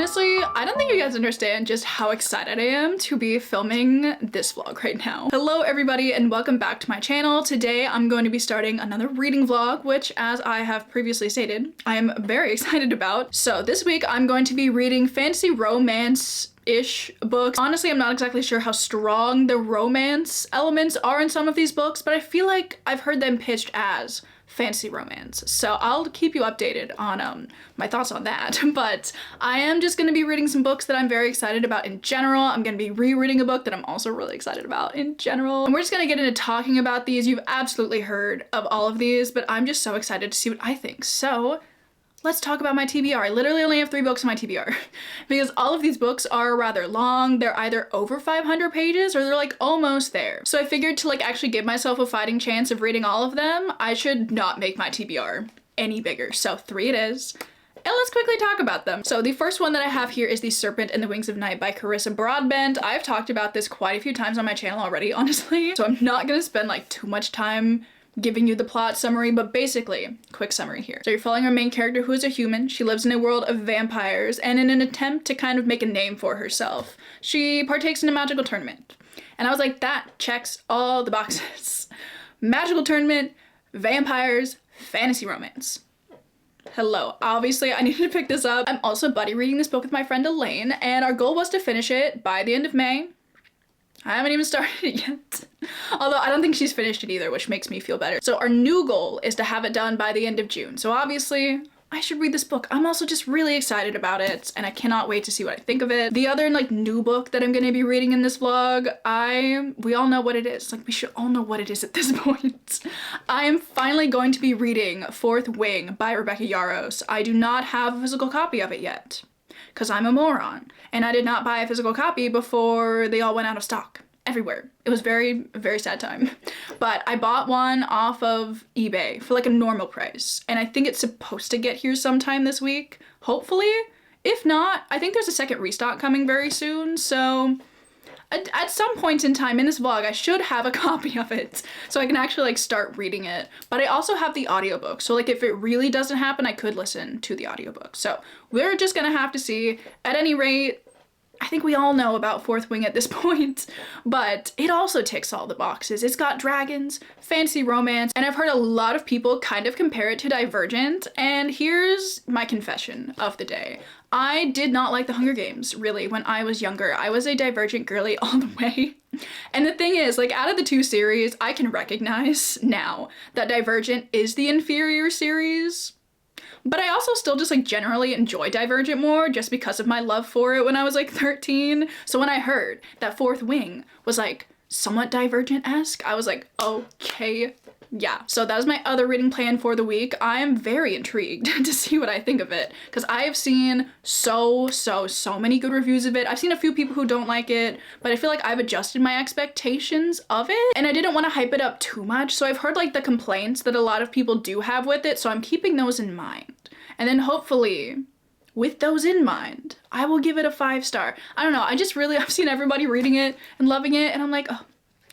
Honestly, I don't think you guys understand just how excited I am to be filming this vlog right now. Hello everybody and welcome back to my channel. Today I'm going to be starting another reading vlog, which as I have previously stated, I am very excited about. So this week I'm going to be reading fantasy romance-ish books. Honestly, I'm not exactly sure how strong the romance elements are in some of these books, but I feel like I've heard them pitched as fantasy romance. So I'll keep you updated on my thoughts on that. But I am just going to be reading some books that I'm very excited about in general. I'm going to be rereading a book that I'm also really excited about in general. And we're just going to get into talking about these. You've absolutely heard of all of these, but I'm just so excited to see what I think. So let's talk about my TBR. I literally only have 3 books in my TBR because all of these books are rather long. They're either over 500 pages or they're like almost there. So I figured to like actually give myself a fighting chance of reading all of them, I should not make my TBR any bigger. So 3 it is. And let's quickly talk about them. So the first one that I have here is The Serpent and the Wings of Night by Carissa Broadbent. I've talked about this quite a few times on my channel already, honestly. So I'm not gonna spend like too much time giving you the plot summary, but basically, quick summary here. So you're following our main character who is a human. She lives in a world of vampires, and in an attempt to kind of make a name for herself, she partakes in a magical tournament. And I was like, that checks all the boxes. Magical tournament, vampires, fantasy romance. Hello. Obviously, I needed to pick this up. I'm also buddy reading this book with my friend Elaine, and our goal was to finish it by the end of May. I haven't even started it yet. Although I don't think she's finished it either, which makes me feel better. So our new goal is to have it done by the end of June. So obviously, I should read this book. I'm also just really excited about it, and I cannot wait to see what I think of it. The other like new book that I'm gonna be reading in this vlog, we all know what it is. Like we should all know what it is at this point. I am finally going to be reading Fourth Wing by Rebecca Yarros. I do not have a physical copy of it yet, because I'm a moron. And I did not buy a physical copy before they all went out of stock everywhere. It was very, very sad time. But I bought one off of eBay for like a normal price. And I think it's supposed to get here sometime this week, hopefully. If not, I think there's a second restock coming very soon. So at some point in time in this vlog, I should have a copy of it so I can actually like start reading it. But I also have the audiobook. So like if it really doesn't happen, I could listen to the audiobook. So we're just gonna have to see. At any rate, I think we all know about Fourth Wing at this point, but it also ticks all the boxes. It's got dragons, fantasy romance, and I've heard a lot of people kind of compare it to Divergent, and here's my confession of the day. I did not like the Hunger Games, really, when I was younger. I was a Divergent girly all the way. And the thing is, like, out of the 2 series, I can recognize now that Divergent is the inferior series. But I also still just like generally enjoy Divergent more just because of my love for it when I was like 13. So when I heard that Fourth Wing was like somewhat Divergent-esque, I was like, okay, yeah. So that is my other reading plan for the week. I am very intrigued to see what I think of it because I have seen so many good reviews of it. I've seen a few people who don't like it, but I feel like I've adjusted my expectations of it and I didn't want to hype it up too much. So I've heard like the complaints that a lot of people do have with it, so I'm keeping those in mind. And then hopefully, with those in mind, I will give it a 5-star. I don't know, I've seen everybody reading it and loving it, and I'm like, oh,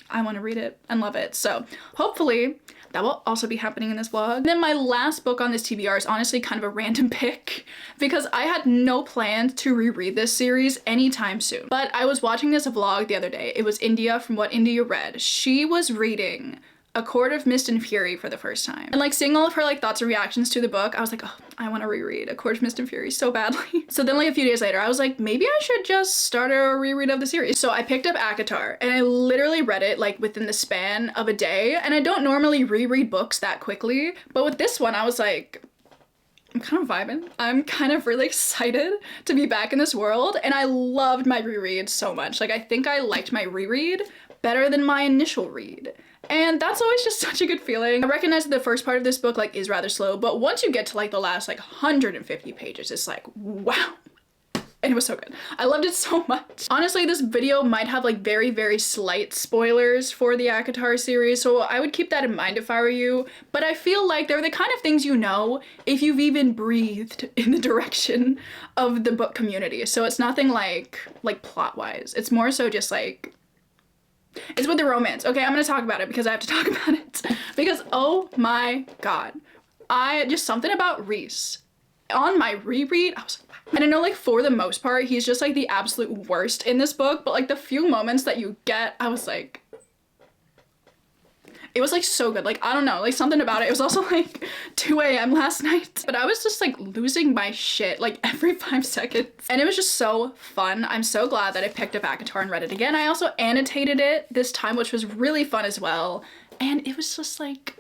I want to read it and love it. So hopefully that will also be happening in this vlog. And then my last book on this TBR is honestly kind of a random pick because I had no plans to reread this series anytime soon. But I was watching this vlog the other day. It was India from What India Read. She was reading A Court of Mist and Fury for the first time. And like seeing all of her like thoughts and reactions to the book, I was like, oh, I want to reread A Court of Mist and Fury so badly. So then like a few days later, I was like, maybe I should just start a reread of the series. So I picked up ACOTAR and I literally read it like within the span of a day. And I don't normally reread books that quickly, but with this one, I was like, I'm kind of vibing. I'm kind of really excited to be back in this world. And I loved my reread so much. Like I think I liked my reread better than my initial read. And that's always just such a good feeling. I recognize that the first part of this book like is rather slow, but once you get to like the last like 150 pages, it's like, wow. And it was so good. I loved it so much. Honestly, this video might have like very slight spoilers for the ACOTAR series, so I would keep that in mind if I were you. But I feel like they're the kind of things you know if you've even breathed in the direction of the book community. So it's nothing like plot-wise. It's more so just like, it's with the romance. Okay, I'm gonna talk about it because I have to talk about it. Because, oh my god. Just something about Reese on my reread, I was like, wow. And I know like for the most part, he's just like the absolute worst in this book, but like the few moments that you get, I was like, it was like so good. Like, I don't know, like something about it. It was also like 2 a.m. last night, but I was just like losing my shit like every 5 seconds. And it was just so fun. I'm so glad that I picked it back guitar and read it again. I also annotated it this time, which was really fun as well. And it was just like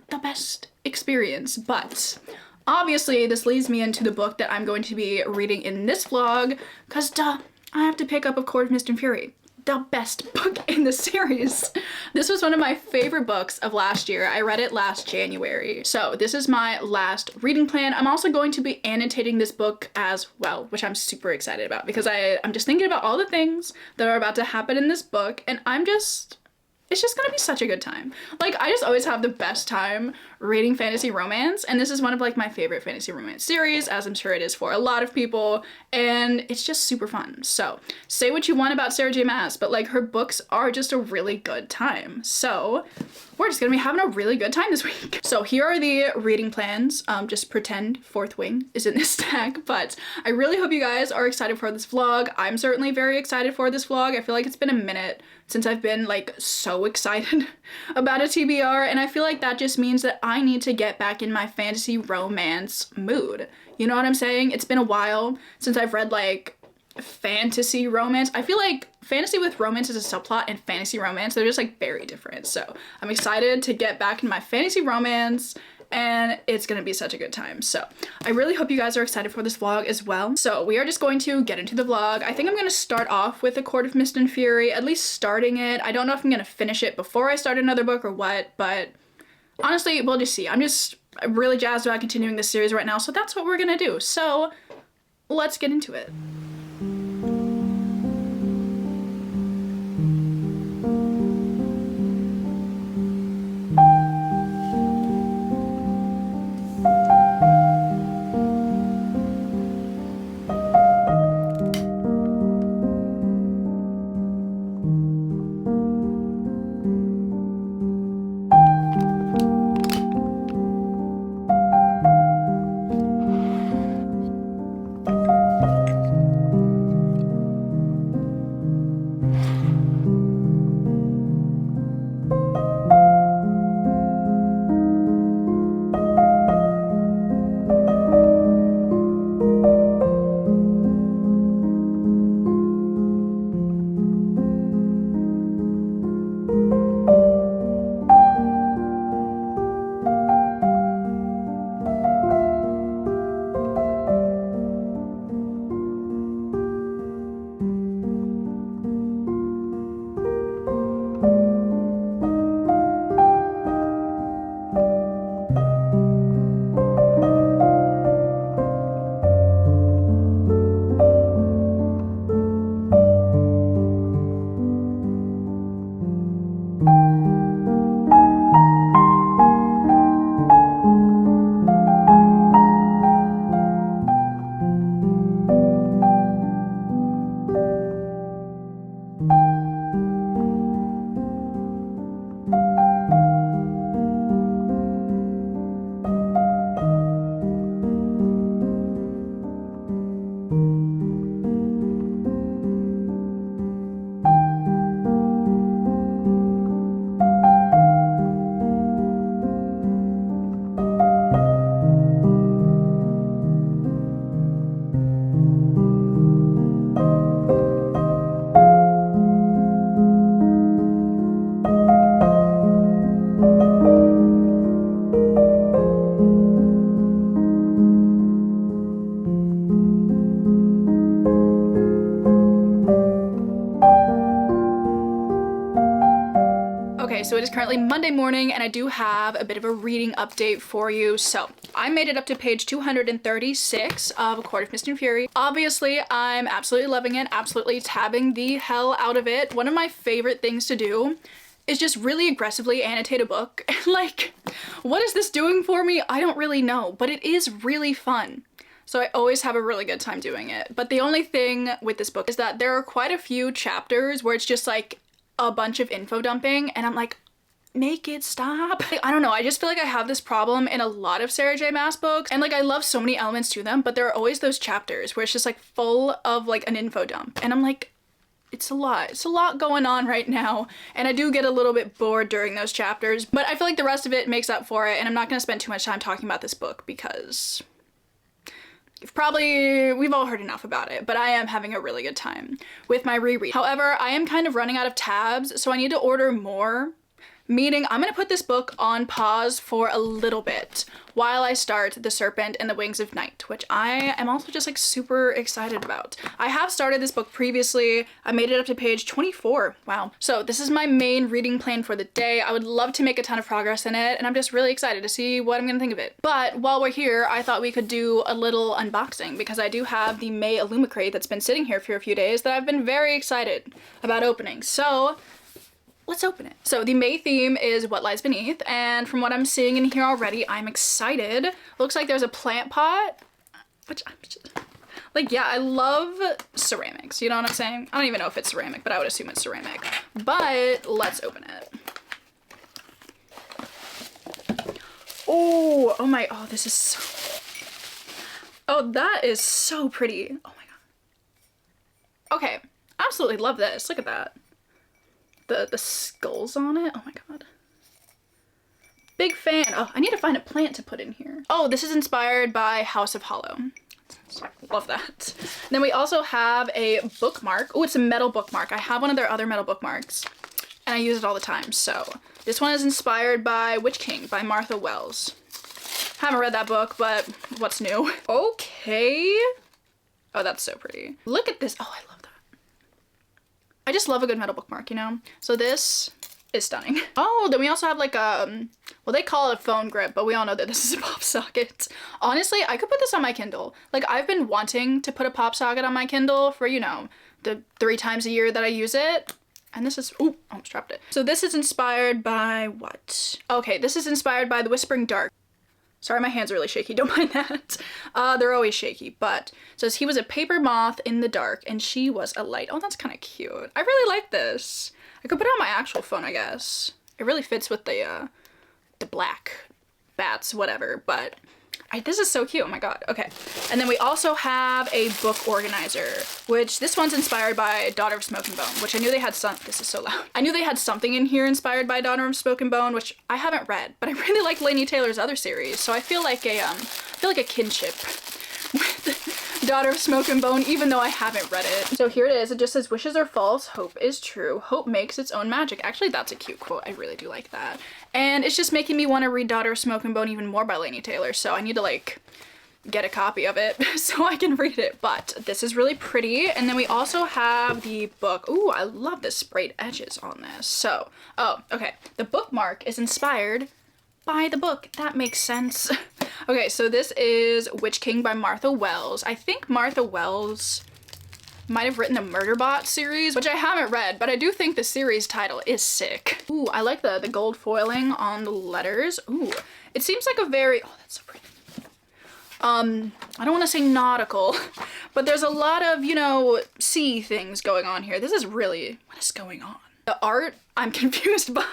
the best experience. But obviously this leads me into the book that I'm going to be reading in this vlog, because duh, I have to pick up A Court of Mist and Fury. The best book in the series. This was one of my favorite books of last year. I read it last January. So this is my last reading plan. I'm also going to be annotating this book as well, which I'm super excited about because I'm just thinking about all the things that are about to happen in this book, and it's just gonna be such a good time. Like, I just always have the best time reading fantasy romance, and this is one of like my favorite fantasy romance series, as I'm sure it is for a lot of people, and it's just super fun. So say what you want about Sarah J Maas, but like her books are just a really good time. So we're just gonna be having a really good time this week. So here are the reading plans. Just pretend Fourth Wing is in this stack, but I really hope you guys are excited for this vlog. I'm certainly very excited for this vlog. I feel like it's been a minute since I've been like so excited about a TBR, and I feel like that just means that I need to get back in my fantasy romance mood. You know what I'm saying? It's been a while since I've read like fantasy romance. I feel like fantasy with romance is a subplot, and fantasy romance, they're just like very different. So I'm excited to get back in my fantasy romance, and it's gonna be such a good time. So I really hope you guys are excited for this vlog as well. So we are just going to get into the vlog. I think I'm gonna start off with A Court of Mist and Fury, at least starting it. I don't know if I'm gonna finish it before I start another book or what, but honestly, we'll just see. I'm really jazzed about continuing this series right now, so that's what we're gonna do. So let's get into it. Okay, so it is currently Monday morning, and I do have a bit of a reading update for you. So I made it up to page 236 of A Court of Mist and Fury. Obviously, I'm absolutely loving it, absolutely tabbing the hell out of it. One of my favorite things to do is just really aggressively annotate a book. Like, what is this doing for me? I don't really know, but it is really fun. So I always have a really good time doing it. But the only thing with this book is that there are quite a few chapters where it's just like a bunch of info dumping, and I'm like, make it stop. Like, I don't know, I just feel like I have this problem in a lot of Sarah J Maas books, and like I love so many elements to them, but there are always those chapters where it's just like full of like an info dump, and I'm like, it's a lot going on right now, and I do get a little bit bored during those chapters, but I feel like the rest of it makes up for it, and I'm not gonna spend too much time talking about this book because we've all heard enough about it, but I am having a really good time with my reread. However, I am kind of running out of tabs, so I need to order more. Meaning I'm gonna put this book on pause for a little bit while I start The Serpent and the Wings of Night, which I am also just like super excited about. I have started this book previously. I made it up to page 24. Wow. So this is my main reading plan for the day. I would love to make a ton of progress in it, and I'm just really excited to see what I'm gonna think of it. But while we're here, I thought we could do a little unboxing because I do have the May Illumicrate that's been sitting here for a few days that I've been very excited about opening. So let's open it. So the May theme is What Lies Beneath, and from what I'm seeing in here already, I'm excited. Looks like there's a plant pot, which I'm just like, yeah, I love ceramics, you know what I'm saying? I don't even know if it's ceramic, but I would assume it's ceramic. But let's open it. Oh my, oh, this is so, oh, that is so pretty. Oh my god. Okay, absolutely love this. Look at that. The skulls on it. Oh my god. Big fan. Oh, I need to find a plant to put in here. Oh, this is inspired by House of Hollow. Love that. Then we also have a bookmark. Oh, it's a metal bookmark. I have one of their other metal bookmarks, and I use it all the time. So this one is inspired by Witch King by Martha Wells. Haven't read that book, but what's new? Okay. Oh, that's so pretty. Look at this. Oh, I love that. I just love a good metal bookmark, you know? So this is stunning. Oh, then we also have like a, well, they call it a phone grip, but we all know that this is a pop socket. Honestly, I could put this on my Kindle. Like, I've been wanting to put a pop socket on my Kindle for, you know, the 3 times a year that I use it. And this is, ooh, almost dropped it. So this is inspired by what? Okay, this is inspired by The Whispering Dark. Sorry, my hands are really shaky, don't mind that. They're always shaky, but it says he was a paper moth in the dark and she was a light. Oh, that's kind of cute. I really like this. I could put it on my actual phone, I guess. It really fits with the black bats, whatever, but this is so cute, oh my god. Okay, and then we also have a book organizer, which this one's inspired by Daughter of Smoke and Bone, which I knew they had this is so loud. I knew they had something in here inspired by Daughter of Smoke and Bone, which I haven't read, but I really like Laini Taylor's other series, so I feel like a kinship with Daughter of Smoke and Bone, even though I haven't read it. So here it is. It just says, wishes are false, hope is true. Hope makes its own magic. Actually, that's a cute quote. I really do like that. And it's just making me want to read Daughter of Smoke and Bone even more by Laini Taylor. So I need to like get a copy of it so I can read it. But this is really pretty. And then we also have the book. Ooh, I love the sprayed edges on this. So, oh, okay. The bookmark is inspired by the book. That makes sense. Okay, so this is Witch King by Martha Wells. I think Martha Wells might have written the Murderbot series, which I haven't read, but I do think the series title is sick. Ooh, I like the gold foiling on the letters. Ooh, it seems like a very, oh, that's so pretty. I don't want to say nautical, but there's a lot of, you know, sea things going on here. This is really, what is going on? The art, I'm confused by.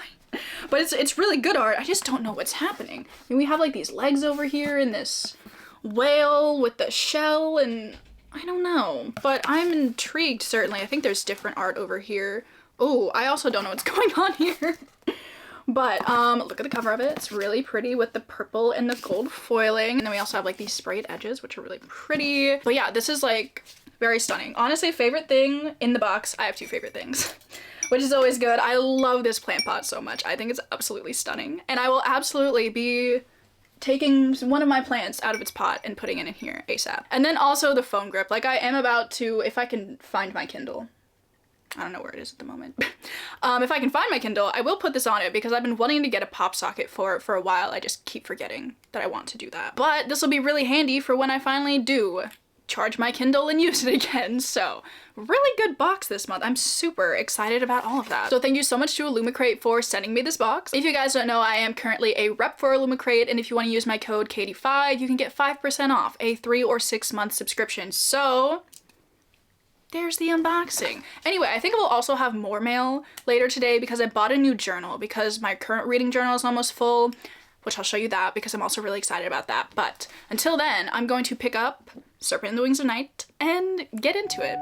But it's really good art. I just don't know what's happening. I mean, we have like these legs over here and this whale with the shell, and I don't know. But I'm intrigued, certainly. I think there's different art over here. Oh, I also don't know what's going on here. But look at the cover of it. It's really pretty with the purple and the gold foiling. And then we also have like these sprayed edges, which are really pretty. But yeah, this is like very stunning. Honestly, favorite thing in the box. I have 2 favorite things, which is always good. I love this plant pot so much. I think it's absolutely stunning. And I will absolutely be taking one of my plants out of its pot and putting it in here ASAP. And then also the phone grip. Like, I am about to, if I can find my Kindle. I don't know where it is at the moment. If I can find my Kindle, I will put this on it because I've been wanting to get a pop socket for it for a while. I just keep forgetting that I want to do that. But this will be really handy for when I finally do charge my Kindle and use it again. So really good box this month. I'm super excited about all of that. So thank you so much to Illumicrate for sending me this box. If you guys don't know, I am currently a rep for Illumicrate, and if you want to use my code Katie5, you can get 5% off a 3 or 6 month subscription. So there's the unboxing. Anyway, I think I will also have more mail later today because I bought a new journal because my current reading journal is almost full, which I'll show you that because I'm also really excited about that. But until then, I'm going to pick up Serpent and the Wings of Night and get into it.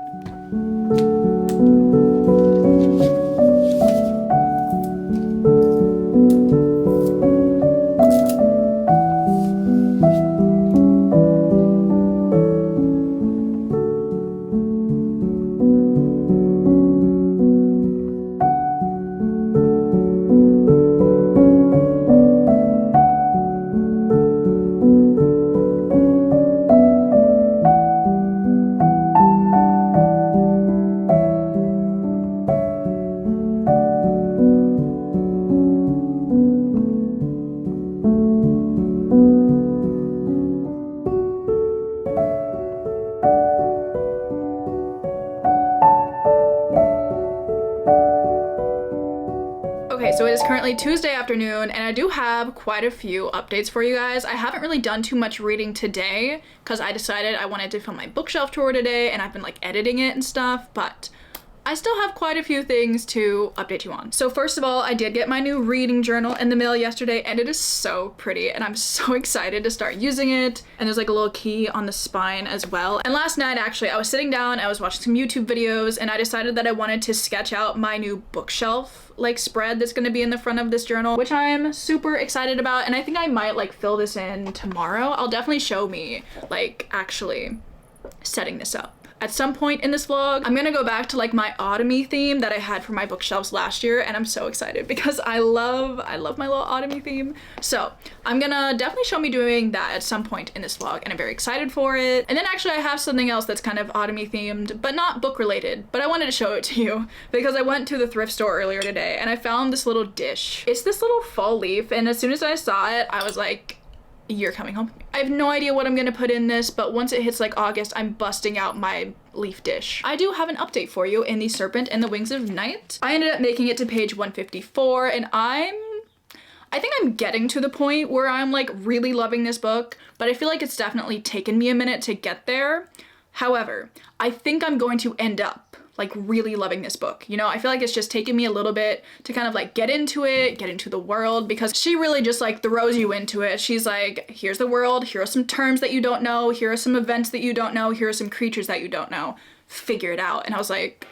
Okay, so it is currently Tuesday afternoon and I do have quite a few updates for you guys. I haven't really done too much reading today because I decided I wanted to film my bookshelf tour today and I've been like editing it and stuff, but I still have quite a few things to update you on. So first of all, I did get my new reading journal in the mail yesterday and it is so pretty and I'm so excited to start using it. And there's like a little key on the spine as well. And last night actually I was sitting down, I was watching some YouTube videos and I decided that I wanted to sketch out my new bookshelf like spread that's gonna be in the front of this journal, which I'm super excited about. And I think I might like fill this in tomorrow. I'll definitely show me like actually setting this up at some point in this vlog. I'm gonna go back to like my autumny theme that I had for my bookshelves last year and I'm so excited because I love my little autumny theme. So I'm gonna definitely show me doing that at some point in this vlog and I'm very excited for it. And then actually I have something else that's kind of autumny themed but not book related, but I wanted to show it to you because I went to the thrift store earlier today and I found this little dish. It's this little fall leaf and as soon as I saw it I was like, you're coming home. I have no idea what I'm gonna put in this, but once it hits like August, I'm busting out my leaf dish. I do have an update for you in the Serpent and the Wings of Night. I ended up making it to page 154 and I think I'm getting to the point where I'm like really loving this book, but I feel like it's definitely taken me a minute to get there. However, I think I'm going to end up like really loving this book. You know, I feel like it's just taken me a little bit to kind of like get into it, get into the world, because she really just like throws you into it. She's like, here's the world, here are some terms that you don't know, here are some events that you don't know, here are some creatures that you don't know, figure it out. And I was like,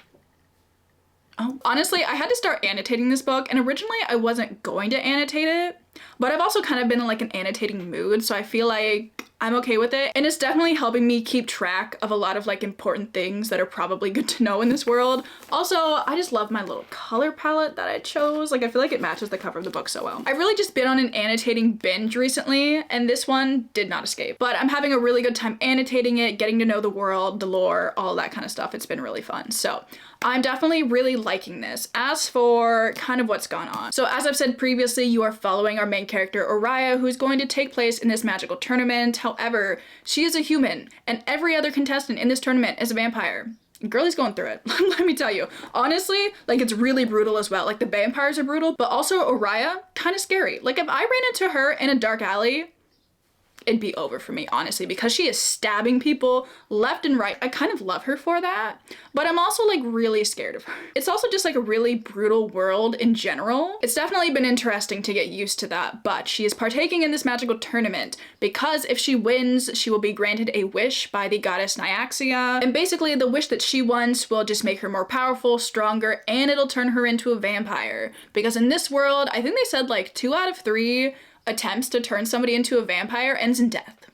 oh. Honestly, I had to start annotating this book and originally I wasn't going to annotate it, but I've also kind of been in like an annotating mood, so I feel like I'm okay with it. And it's definitely helping me keep track of a lot of like important things that are probably good to know in this world. Also, I just love my little color palette that I chose. Like I feel like it matches the cover of the book so well. I've really just been on an annotating binge recently and this one did not escape. But I'm having a really good time annotating it, getting to know the world, the lore, all that kind of stuff. It's been really fun. So I'm definitely really liking this. As for kind of what's gone on. So as I've said previously, you are following our main character, Oriah, who's going to take place in this magical tournament. However, she is a human and every other contestant in this tournament is a vampire. Girlie's going through it, let me tell you. Honestly, like it's really brutal as well. Like the vampires are brutal, but also Oriah, kind of scary. Like if I ran into her in a dark alley, it'd be over for me, honestly, because she is stabbing people left and right. I kind of love her for that, but I'm also like really scared of her. It's also just like a really brutal world in general. It's definitely been interesting to get used to that, but she is partaking in this magical tournament because if she wins, she will be granted a wish by the goddess Nyaxia. And basically the wish that she wants will just make her more powerful, stronger, and it'll turn her into a vampire. Because in this world, I think they said like 2 out of 3 attempts to turn somebody into a vampire ends in death.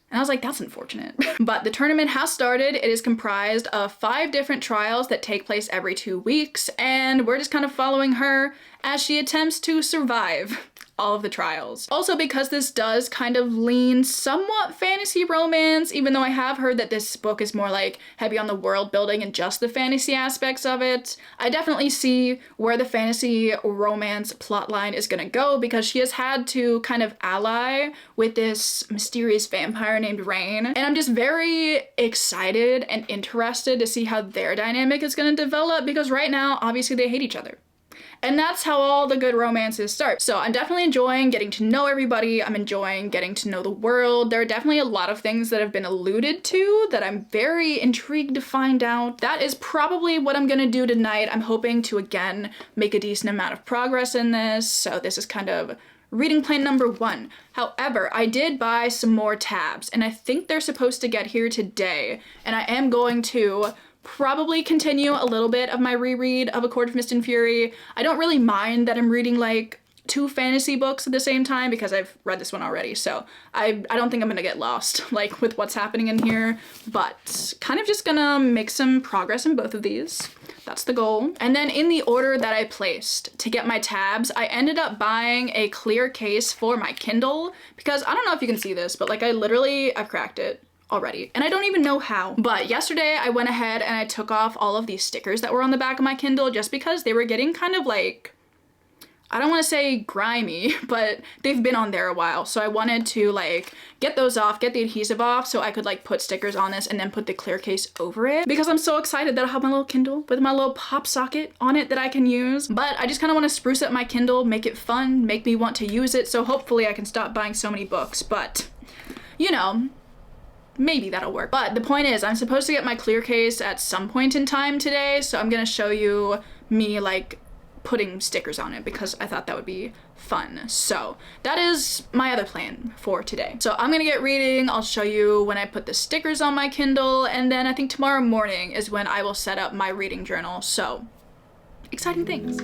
And I was like, that's unfortunate. But the tournament has started. It is comprised of 5 different trials that take place every 2 weeks, and we're just kind of following her as she attempts to survive all of the trials. Also, because this does kind of lean somewhat fantasy romance, even though I have heard that this book is more like heavy on the world building and just the fantasy aspects of it, I definitely see where the fantasy romance plotline is gonna go because she has had to kind of ally with this mysterious vampire named Rain. And I'm just very excited and interested to see how their dynamic is gonna develop because right now, obviously they hate each other. And that's how all the good romances start. So I'm definitely enjoying getting to know everybody. I'm enjoying getting to know the world. There are definitely a lot of things that have been alluded to that I'm very intrigued to find out. That is probably what I'm gonna do tonight. I'm hoping to, again, make a decent amount of progress in this. So this is kind of reading plan number 1. However, I did buy some more tabs, and I think they're supposed to get here today. And I am going to probably continue a little bit of my reread of A Court of Mist and Fury. I don't really mind that I'm reading like 2 fantasy books at the same time because I've read this one already, so I don't think I'm gonna get lost like with what's happening in here, but kind of just gonna make some progress in both of these. That's the goal. And then in the order that I placed to get my tabs, I ended up buying a clear case for my Kindle because I don't know if you can see this, but like I've cracked it already and I don't even know how. But yesterday I went ahead and I took off all of these stickers that were on the back of my Kindle just because they were getting kind of like, I don't want to say grimy, but they've been on there a while. So I wanted to like get those off, get the adhesive off so I could like put stickers on this and then put the clear case over it because I'm so excited that I'll have my little Kindle with my little pop socket on it that I can use. But I just kind of want to spruce up my Kindle, make it fun, make me want to use it. So hopefully I can stop buying so many books, but you know, maybe that'll work. But the point is I'm supposed to get my clear case at some point in time today. So I'm going to show you me like putting stickers on it because I thought that would be fun. So that is my other plan for today. So I'm gonna get reading. I'll show you when I put the stickers on my Kindle, and then I think tomorrow morning is when I will set up my reading journal. So exciting things.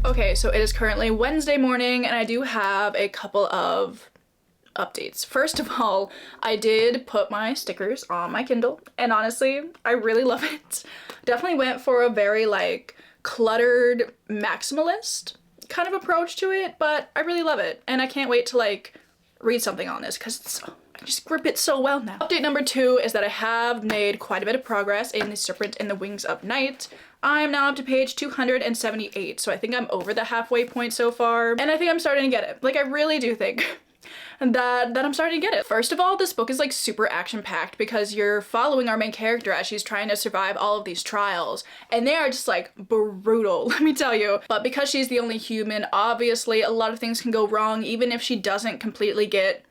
Okay, so it is currently Wednesday morning and I do have a couple of updates. First of all, I did put my stickers on my Kindle, and honestly, I really love it. Definitely went for a very like cluttered maximalist kind of approach to it, but I really love it, and I can't wait to like read something on this because I just grip it so well now. Update number 2 is that I have made quite a bit of progress in the Serpent and the Wings of Night. I'm now up to page 278, so I think I'm over the halfway point so far, and I think I'm starting to get it. Like, I really do think that I'm starting to get it. First of all, this book is like super action-packed because you're following our main character as she's trying to survive all of these trials, and they are just like brutal, let me tell you. But because she's the only human, obviously a lot of things can go wrong even if she doesn't completely get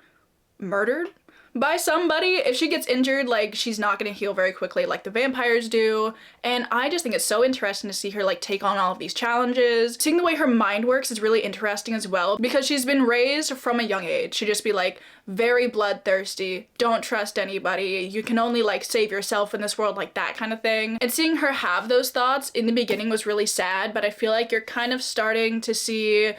murdered by somebody. If she gets injured, like, she's not gonna heal very quickly like the vampires do, and I just think it's so interesting to see her like take on all of these challenges. Seeing the way her mind works is really interesting as well because she's been raised from a young age to just be like very bloodthirsty, don't trust anybody, you can only like save yourself in this world, like that kind of thing. And seeing her have those thoughts in the beginning was really sad, but I feel like you're kind of starting to see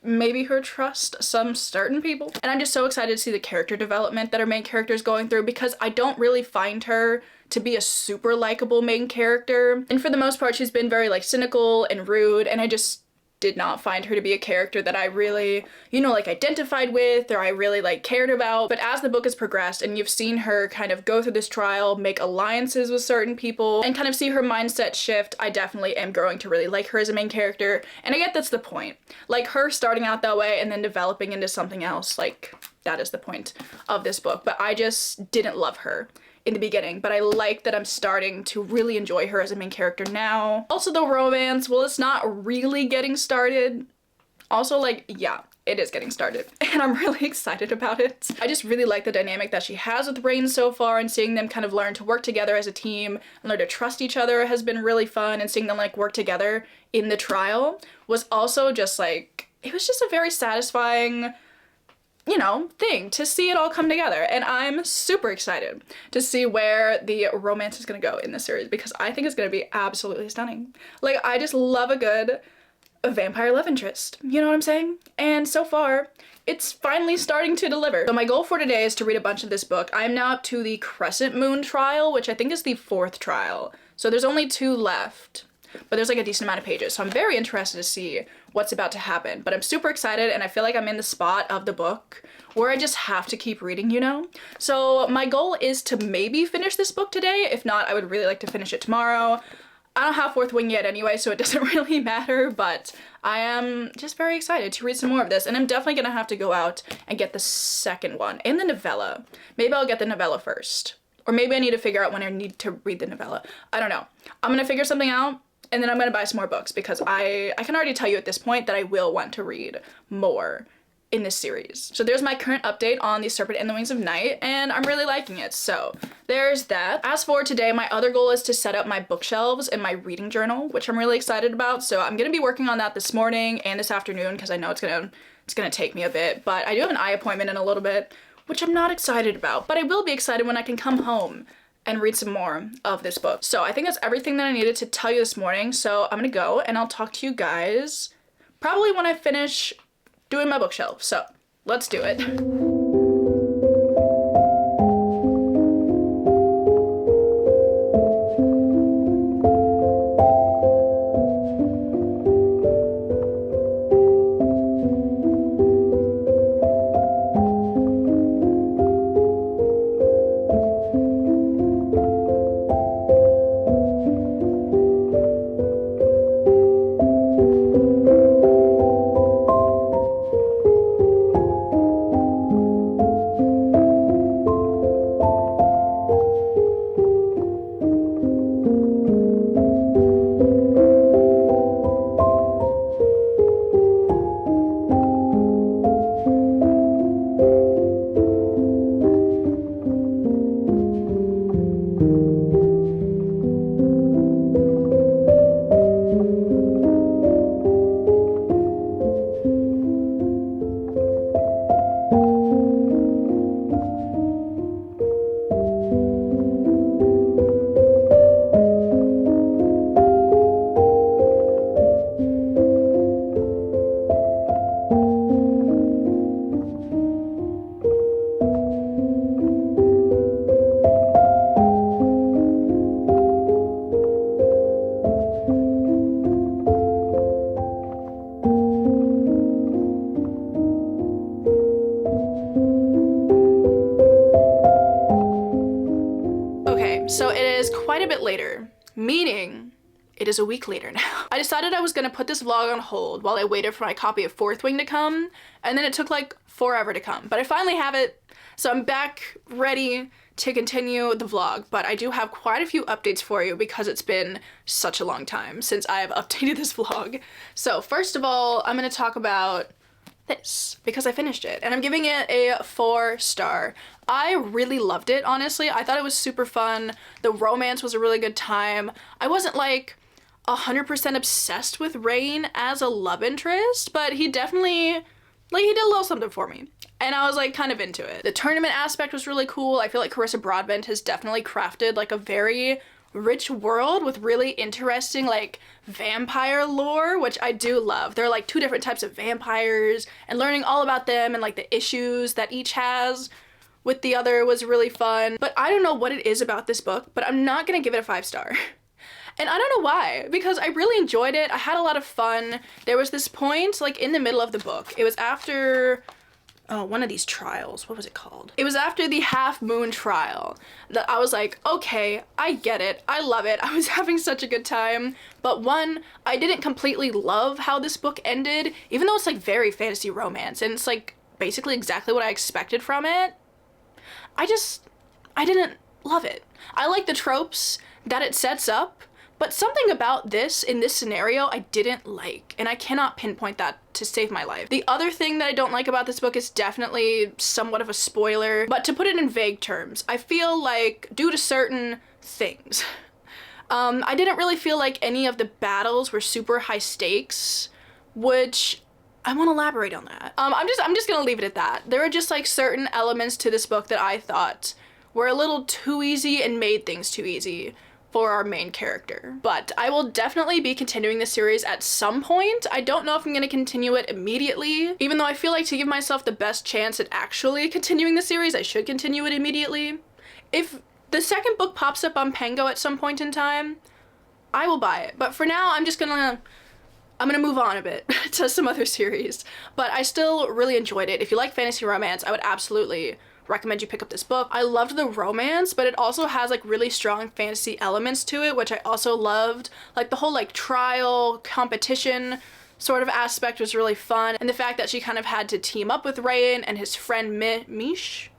maybe her trust some certain people. And I'm just so excited to see the character development that our main character is going through because I don't really find her to be a super likable main character. And for the most part, she's been very like cynical and rude, and I just did not find her to be a character that I really, you know, like identified with or I really like cared about. But as the book has progressed and you've seen her kind of go through this trial, make alliances with certain people, and kind of see her mindset shift, I definitely am growing to really like her as a main character. And I get that's the point. Like, her starting out that way and then developing into something else, like, that is the point of this book. But I just didn't love her in the beginning, but I like that I'm starting to really enjoy her as a main character now. Also, the romance, well, it's not really getting started. Also, like, yeah, it is getting started, and I'm really excited about it. I just really like the dynamic that she has with Rain so far, and seeing them kind of learn to work together as a team and learn to trust each other has been really fun, and seeing them like work together in the trial was also just like, it was just a very satisfying, you know, thing to see it all come together. And I'm super excited to see where the romance is gonna go in this series because I think it's gonna be absolutely stunning. Like, I just love a good vampire love interest, you know what I'm saying? And so far, it's finally starting to deliver. So my goal for today is to read a bunch of this book. I'm now up to the Crescent Moon trial, which I think is the 4th trial. So there's only 2 left, but there's like a decent amount of pages. So I'm very interested to see what's about to happen, but I'm super excited, and I feel like I'm in the spot of the book where I just have to keep reading, you know? So my goal is to maybe finish this book today. If not, I would really like to finish it tomorrow. I don't have 4th wing yet anyway, so it doesn't really matter, but I am just very excited to read some more of this, and I'm definitely gonna have to go out and get the 2nd one and the novella. Maybe I'll get the novella first, or maybe I need to figure out when I need to read the novella. I don't know. I'm gonna figure something out, and then I'm gonna buy some more books because I can already tell you at this point that I will want to read more in this series. So there's my current update on the Serpent and the Wings of Night, and I'm really liking it. So there's that. As for today, my other goal is to set up my bookshelves in my reading journal, which I'm really excited about. So I'm gonna be working on that this morning and this afternoon because I know it's gonna take me a bit, but I do have an eye appointment in a little bit, which I'm not excited about, but I will be excited when I can come home and read some more of this book. So I think that's everything that I needed to tell you this morning. So I'm gonna go and I'll talk to you guys probably when I finish doing my bookshelf. So let's do it. time. So it is quite a bit later, meaning it is a week later now. I decided I was gonna put this vlog on hold while I waited for my copy of Fourth Wing to come, and then it took like forever to come. But I finally have it, so I'm back ready to continue the vlog. But I do have quite a few updates for you because it's been such a long time since I have updated this vlog. So first of all, I'm gonna talk about this because I finished it and I'm giving it a 4-star. I really loved it, honestly. I thought it was super fun. The romance was a really good time. I wasn't like 100% obsessed with Rain as a love interest, but he definitely, like, he did a little something for me. And I was like kind of into it. The tournament aspect was really cool. I feel like Carissa Broadbent has definitely crafted like a very rich world with really interesting like vampire lore, which I do love. There are like 2 different types of vampires, and learning all about them and like the issues that each has with the other was really fun. But I don't know what it is about this book, but I'm not gonna give it a 5-star. And I don't know why, because I really enjoyed it. I had a lot of fun. There was this point like in the middle of the book. It was after one of these trials. What was it called? It was after the Half Moon trial that I was like, okay, I get it. I love it. I was having such a good time. But one, I didn't completely love how this book ended, even though it's like very fantasy romance and it's like basically exactly what I expected from it. I didn't love it. I like the tropes that it sets up, but something about this in this scenario I didn't like, and I cannot pinpoint that to save my life. The other thing that I don't like about this book is definitely somewhat of a spoiler, but to put it in vague terms, I feel like due to certain things, I didn't really feel like any of the battles were super high stakes, which I want to elaborate on that. I'm just gonna leave it at that. There are just like certain elements to this book that I thought were a little too easy and made things too easy for our main character. But I will definitely be continuing this series at some point. I don't know if I'm gonna continue it immediately, even though I feel like to give myself the best chance at actually continuing the series, I should continue it immediately. If the second book pops up on Pango at some point in time, I will buy it. But for now, I'm gonna move on a bit to some other series. But I still really enjoyed it. If you like fantasy romance, I would absolutely recommend you pick up this book. I loved the romance, but it also has like really strong fantasy elements to it, which I also loved. Like the whole like trial competition sort of aspect was really fun, and the fact that she kind of had to team up with Rayan and his friend Mish,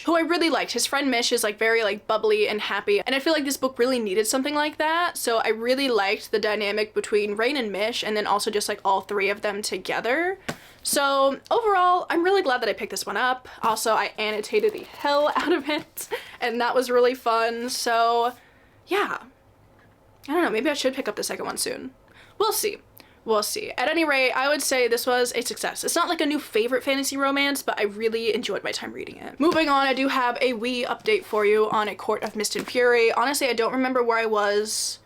who I really liked. His friend Mish is like very like bubbly and happy, and I feel like this book really needed something like that. So I really liked the dynamic between Rain and Mish, and then also just like all 3 of them together. So overall, I'm really glad that I picked this one up. Also, I annotated the hell out of it, and that was really fun. So yeah, I don't know, maybe I should pick up the second one soon. We'll see. We'll see. At any rate, I would say this was a success. It's not like a new favorite fantasy romance, but I really enjoyed my time reading it. Moving on, I do have a wee update for you on A Court of Mist and Fury. Honestly, I don't remember where I was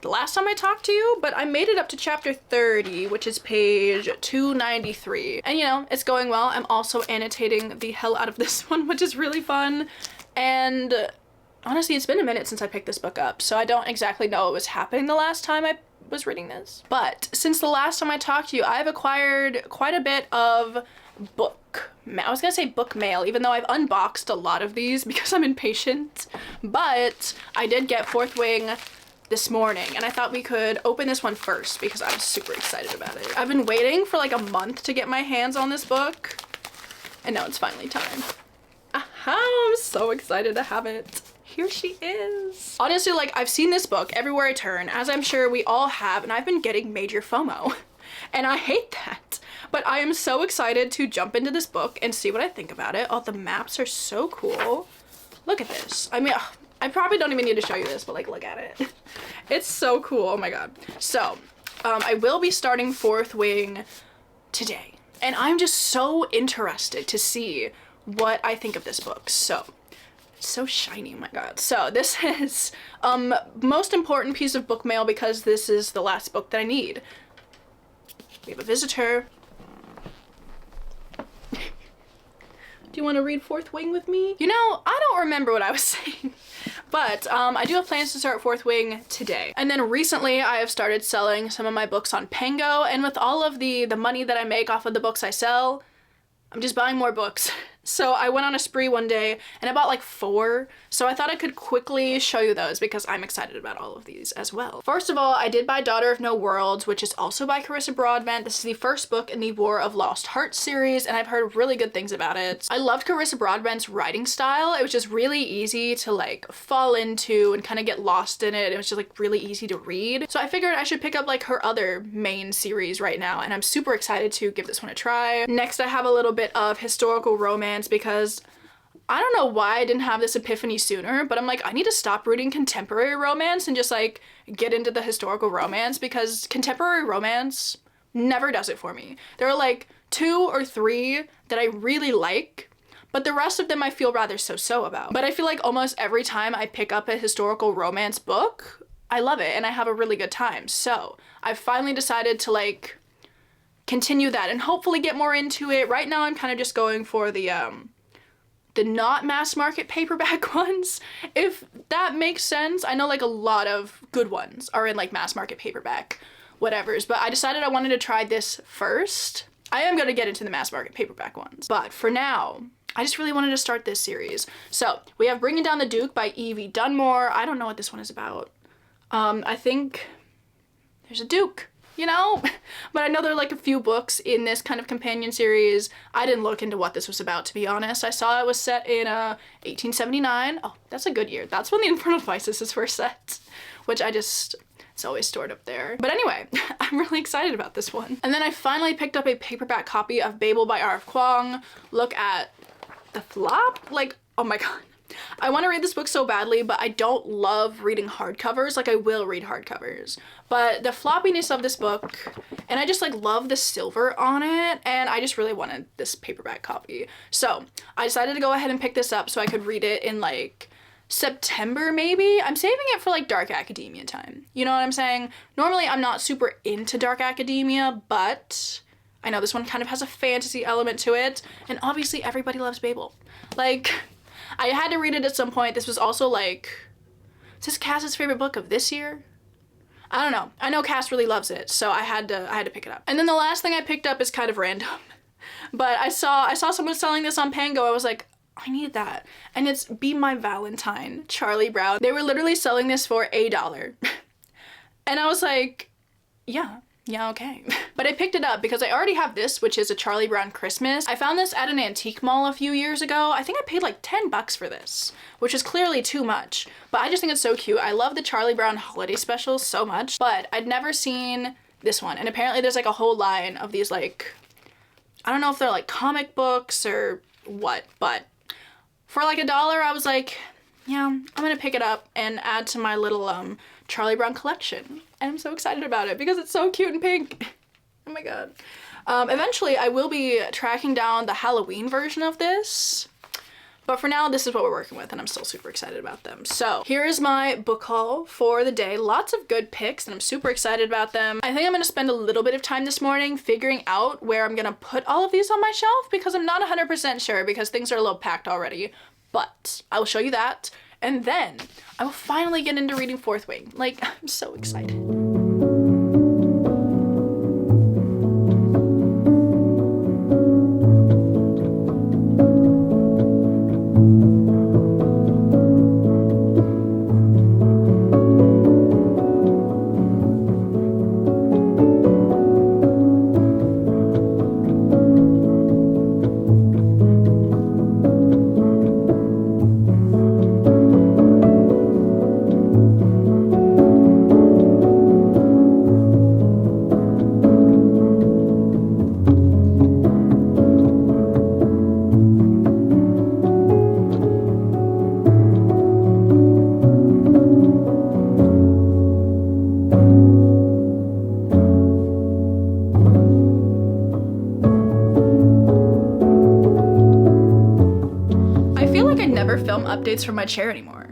the last time I talked to you, but I made it up to chapter 30, which is page 293. And you know, it's going well. I'm also annotating the hell out of this one, which is really fun. And honestly, it's been a minute since I picked this book up, so I don't exactly know what was happening the last time I was reading this. But since the last time I talked to you, I've acquired quite a bit of book mail. I was gonna say book mail, even though I've unboxed a lot of these because I'm impatient. But I did get Fourth Wing this morning, and I thought we could open this one first because I'm super excited about it. I've been waiting for like a month to get my hands on this book, and now it's finally time. Aha, I'm so excited to have it. Here she is. Honestly, like, I've seen this book everywhere I turn, as I'm sure we all have, and I've been getting major FOMO, and I hate that. But I am so excited to jump into this book and see what I think about it. Oh, the maps are so cool. Look at this. I mean, I probably don't even need to show you this, but like, look at it. It's so cool. Oh my god. So, I will be starting Fourth Wing today, and I'm just so interested to see what I think of this book. So shiny, oh my god. So this is most important piece of book mail because this is the last book that I need. We have a visitor. Do you want to read Fourth Wing with me? You know, I don't remember what I was saying, but I do have plans to start Fourth Wing today. And then recently I have started selling some of my books on Pango, and with all of the money that I make off of the books I sell, I'm just buying more books So I went on a spree one day and I bought like 4. So I thought I could quickly show you those because I'm excited about all of these as well. First of all, I did buy Daughter of No Worlds, which is also by Carissa Broadbent. This is the first book in the War of Lost Hearts series, and I've heard really good things about it. I loved Carissa Broadbent's writing style. It was just really easy to like fall into and kind of get lost in it. It was just like really easy to read. So I figured I should pick up like her other main series right now, and I'm super excited to give this one a try. Next, I have a little bit of historical romance because I don't know why I didn't have this epiphany sooner, but I'm like, I need to stop reading contemporary romance and just like get into the historical romance, because contemporary romance never does it for me. There are like 2 or 3 that I really like, but the rest of them I feel rather so-so about. But I feel like almost every time I pick up a historical romance book, I love it and I have a really good time. So I've finally decided to like continue that and hopefully get more into it. Right now I'm kind of just going for the not mass market paperback ones, if that makes sense. I know like a lot of good ones are in like mass market paperback whatevers, but I decided I wanted to try this first. I am going to get into the mass market paperback ones, but for now I just really wanted to start this series. So we have Bringing Down the Duke by Evie Dunmore. I don't know what this one is about. I think there's a duke, you know? But I know there are like a few books in this kind of companion series. I didn't look into what this was about, to be honest. I saw it was set in 1879. Oh, that's a good year. That's when the Infernal Devices were set, which it's always stored up there. But anyway, I'm really excited about this one. And then I finally picked up a paperback copy of Babel by R.F. Kuang. Look at the flop. Like, oh my god. I want to read this book so badly, but I don't love reading hardcovers. Like, I will read hardcovers, but the floppiness of this book, and I just like love the silver on it, and I just really wanted this paperback copy. So I decided to go ahead and pick this up so I could read it in like September maybe. I'm saving it for like dark academia time. You know what I'm saying? Normally I'm not super into dark academia, but I know this one kind of has a fantasy element to it, and obviously everybody loves Babel. Like, I had to read it at some point. This was also like, is this Cass's favorite book of this year? I don't know. I know Cass really loves it, so I had to pick it up. And then the last thing I picked up is kind of random, but I saw someone selling this on Pango. I was like, I need that. And it's Be My Valentine, Charlie Brown. They were literally selling this for $1. And I was like, yeah, okay. But I picked it up because I already have this, which is a Charlie Brown Christmas. I found this at an antique mall a few years ago. I think I paid like 10 bucks for this, which is clearly too much, but I just think it's so cute. I love the Charlie Brown holiday specials so much, but I'd never seen this one. And apparently there's like a whole line of these, like, I don't know if they're like comic books or what, but for like $1, I was like, yeah, I'm gonna pick it up and add to my little Charlie Brown collection. And I'm so excited about it because it's so cute and pink. Oh my god. Eventually I will be tracking down the Halloween version of this, but for now this is what we're working with, and I'm still super excited about them. So here is my book haul for the day. Lots of good picks and I'm super excited about them. I think I'm gonna spend a little bit of time this morning figuring out where I'm gonna put all of these on my shelf, because I'm not 100% sure, because things are a little packed already, but I will show you that. And then I will finally get into reading Fourth Wing. Like, I'm so excited. Film updates from my chair anymore.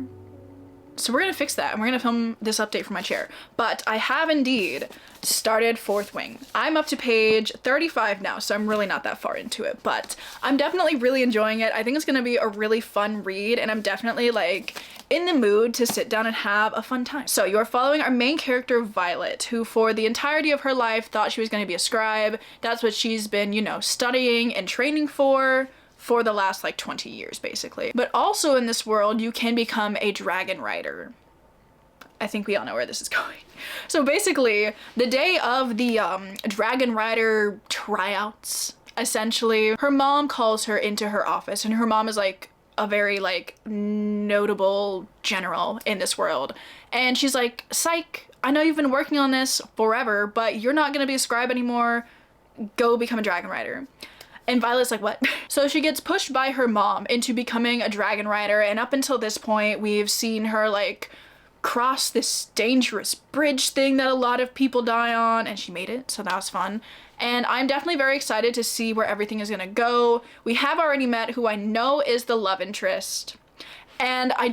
So we're gonna fix that and we're gonna film this update from my chair. But I have indeed started Fourth Wing. I'm up to page 35 now, so I'm really not that far into it, but I'm definitely really enjoying it. I think it's gonna be a really fun read, and I'm definitely like in the mood to sit down and have a fun time. So you're following our main character, Violet, who for the entirety of her life thought she was gonna be a scribe. That's what she's been, you know, studying and training for for the last like 20 years basically. But also in this world, you can become a dragon rider. I think we all know where this is going. So basically, the day of the dragon rider tryouts, essentially, her mom calls her into her office, and her mom is like a very like notable general in this world. And she's like, psych, I know you've been working on this forever, but you're not gonna be a scribe anymore. Go become a dragon rider. And Violet's like, what? So she gets pushed by her mom into becoming a dragon rider, and up until this point, we've seen her like cross this dangerous bridge thing that a lot of people die on, and she made it, so that was fun. And I'm definitely very excited to see where everything is gonna go. We have already met who I know is the love interest, and I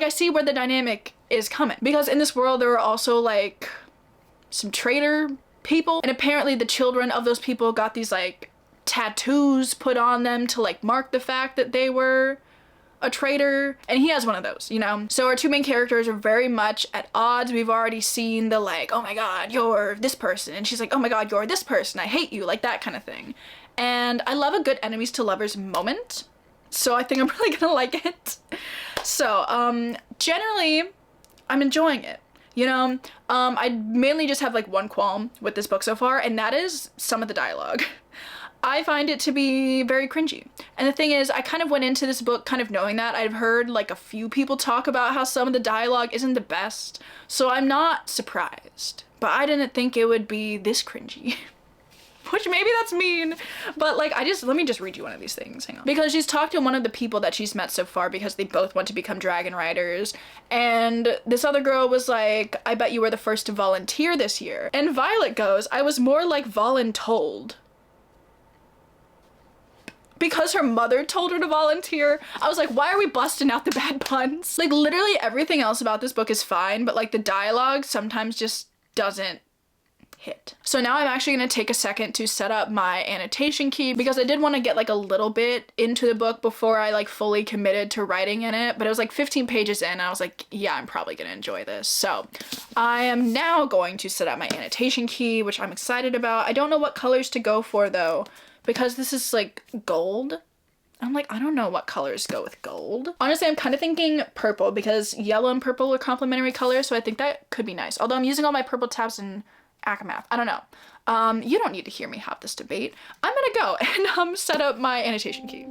see where the dynamic is coming, because in this world there are also like some traitor people, and apparently the children of those people got these like tattoos put on them to like mark the fact that they were a traitor, and he has one of those, you know? So our two main characters are very much at odds. We've already seen the like, oh my god, you're this person, and she's like, oh my god, you're this person, I hate you, like that kind of thing. And I love a good enemies to lovers moment, so I think I'm really gonna like it. So generally I'm enjoying it, you know? I mainly just have like one qualm with this book so far, and that is some of the dialogue. I find it to be very cringy. And the thing is, I kind of went into this book kind of knowing that. I've heard like a few people talk about how some of the dialogue isn't the best, so I'm not surprised. But I didn't think it would be this cringy. Which maybe that's mean, but like let me just read you one of these things, hang on. Because she's talked to one of the people that she's met so far, because they both want to become dragon riders, and this other girl was like, I bet you were the first to volunteer this year. And Violet goes, I was more like voluntold. Because her mother told her to volunteer. I was like, why are we busting out the bad puns? Like literally everything else about this book is fine, but like the dialogue sometimes just doesn't hit. So now I'm actually gonna take a second to set up my annotation key, because I did want to get like a little bit into the book before I like fully committed to writing in it, but it was like 15 pages in and I was like, yeah, I'm probably gonna enjoy this. So I am now going to set up my annotation key, which I'm excited about. I don't know what colors to go for though, because this is like gold. I'm like, I don't know what colors go with gold. Honestly, I'm kind of thinking purple, because yellow and purple are complementary colors, so I think that could be nice. Although I'm using all my purple tabs in Akamath. I don't know. You don't need to hear me have this debate. I'm gonna go and set up my annotation key.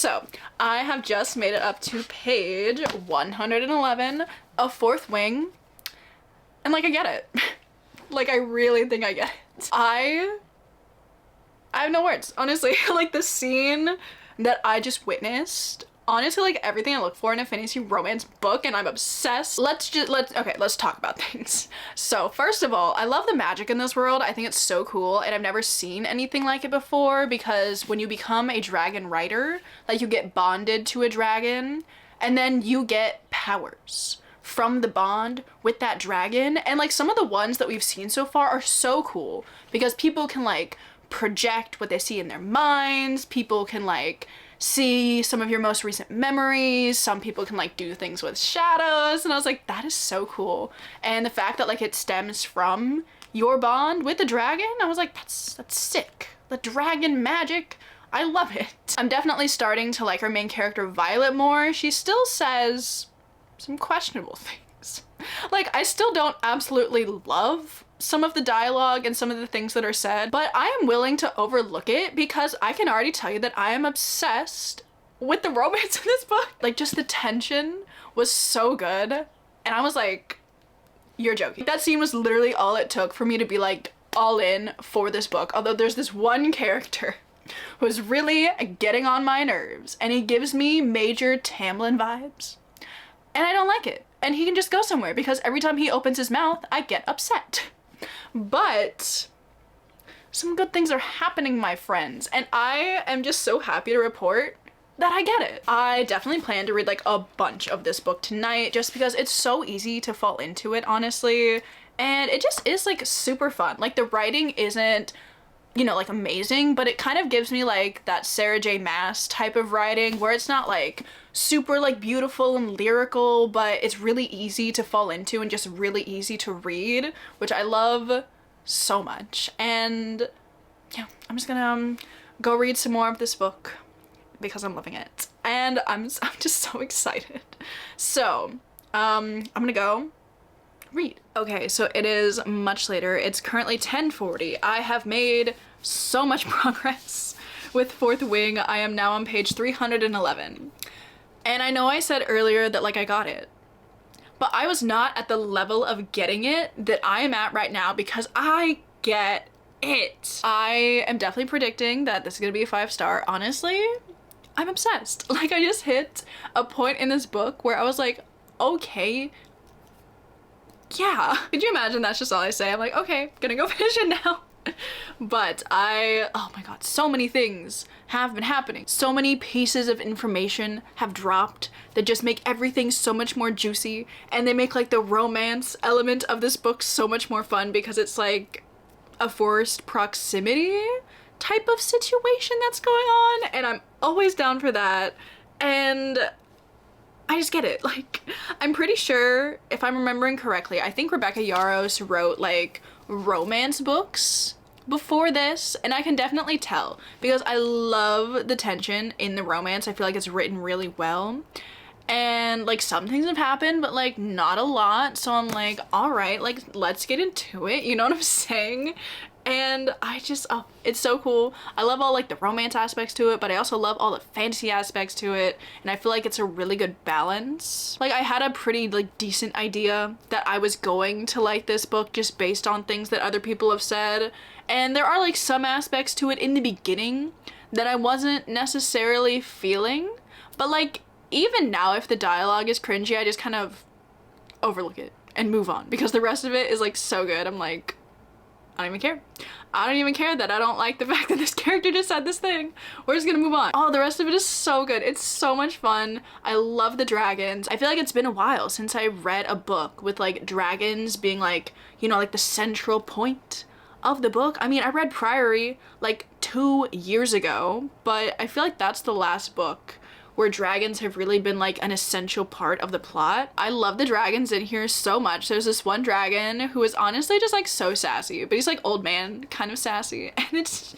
So I have just made it up to page 111 of Fourth Wing, and like I get it. Like I really think I get it. I have no words, honestly. Like the scene that I just witnessed, honestly, like everything I look for in a fantasy romance book, and I'm obsessed. Let's talk about things. So first of all, I love the magic in this world. I think it's so cool, and I've never seen anything like it before, because when you become a dragon rider, like you get bonded to a dragon, and then you get powers from the bond with that dragon. And like some of the ones that we've seen so far are so cool, because people can like project what they see in their minds, people can like see some of your most recent memories, some people can like do things with shadows, and I was like, that is so cool. And the fact that like it stems from your bond with the dragon, I was like, that's sick. The dragon magic, I love it. I'm definitely starting to like our main character Violet more. She still says some questionable things. Like I still don't absolutely love some of the dialogue and some of the things that are said, but I am willing to overlook it because I can already tell you that I am obsessed with the romance in this book. Like just the tension was so good, and I was like, you're joking. That scene was literally all it took for me to be like all in for this book. Although there's this one character who's really getting on my nerves, and he gives me major Tamlin vibes, and I don't like it. And he can just go somewhere, because every time he opens his mouth, I get upset. But some good things are happening, my friends, and I am just so happy to report that I get it. I definitely plan to read like a bunch of this book tonight, just because it's so easy to fall into it, honestly, and it just is like super fun. Like the writing isn't, you know, like amazing, but it kind of gives me like that Sarah J Maas type of writing, where it's not like super like beautiful and lyrical, but it's really easy to fall into and just really easy to read, which I love so much. And yeah, I'm just gonna go read some more of this book because I'm loving it, and I'm just so excited. So I'm gonna go read. Okay, so it is much later. It's currently 10:40. I have made so much progress with Fourth Wing. I am now on page 311. And I know I said earlier that like I got it, but I was not at the level of getting it that I am at right now, because I get it. I am definitely predicting that this is gonna be a 5-star. Honestly, I'm obsessed. Like I just hit a point in this book where I was like, okay, yeah. Could you imagine that's just all I say? I'm like, okay, gonna go finish it now. But oh my god, so many things have been happening. So many pieces of information have dropped that just make everything so much more juicy, and they make like the romance element of this book so much more fun, because it's like a forced proximity type of situation that's going on, and I'm always down for that. And I just get it. Like, I'm pretty sure, if I'm remembering correctly, I think Rebecca Yarros wrote like romance books before this, and I can definitely tell, because I love the tension in the romance. I feel like it's written really well, and like some things have happened, but like not a lot, so I'm like, all right, like let's get into it, you know what I'm saying? And I just, oh, it's so cool. I love all like the romance aspects to it, but I also love all the fantasy aspects to it, and I feel like it's a really good balance. Like I had a pretty like decent idea that I was going to like this book just based on things that other people have said, and there are like some aspects to it in the beginning that I wasn't necessarily feeling, but like even now, if the dialogue is cringy, I just kind of overlook it and move on, because the rest of it is like so good. I'm like, I don't even care. I don't even care that I don't like the fact that this character just said this thing. We're just gonna move on. Oh, the rest of it is so good. It's so much fun. I love the dragons. I feel like it's been a while since I read a book with like dragons being like, you know, like the central point of the book. I mean, I read Priory like 2 years ago, but I feel like that's the last book where dragons have really been like an essential part of the plot. I love the dragons in here so much. There's this one dragon who is honestly just like so sassy, but he's like old man kind of sassy, and it's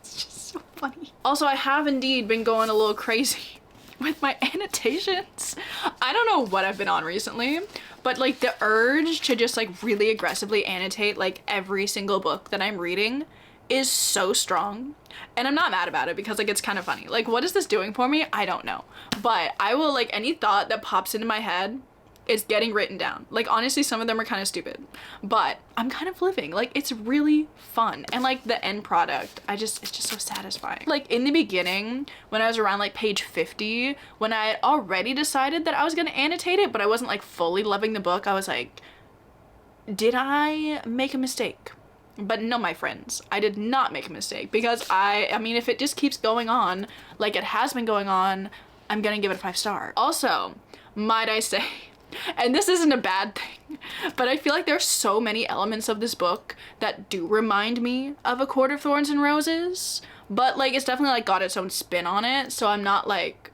just so funny. Also, I have indeed been going a little crazy with my annotations. I don't know what I've been on recently, but like the urge to just like really aggressively annotate like every single book that I'm reading is so strong, and I'm not mad about it because like it's kind of funny. Like, what is this doing for me? I don't know, but I will, like, any thought that pops into my head is getting written down. Like, honestly, some of them are kind of stupid, but I'm kind of living. Like, it's really fun, and like the end product, it's just so satisfying. Like, in the beginning, when I was around like page 50, when I had already decided that I was gonna annotate it, but I wasn't like fully loving the book, I was like, did I make a mistake? But no, my friends, I did not make a mistake, because I mean, if it just keeps going on like it has been going on, I'm gonna give it a 5-star. Also, might I say, and this isn't a bad thing, but I feel like there's so many elements of this book that do remind me of A Court of Thorns and Roses, but like it's definitely like got its own spin on it, so I'm not like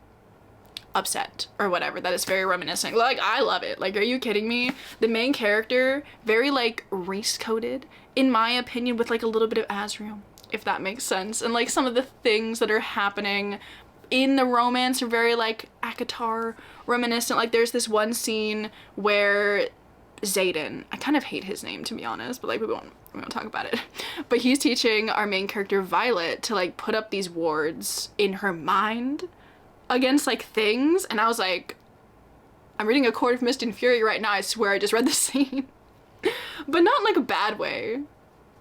upset or whatever that it's very reminiscent. Like, I love it. Like, are you kidding me? The main character, very like Reese coded in my opinion, with like a little bit of Azrael, if that makes sense, and like some of the things that are happening in the romance are very like ACOTAR reminiscent. Like, there's this one scene where Zayden, I kind of hate his name to be honest, but like we won't talk about it, but he's teaching our main character Violet to like put up these wards in her mind against like things, and I was like, I'm reading A Court of Mist and Fury right now, I swear I just read the scene. But not in like a bad way.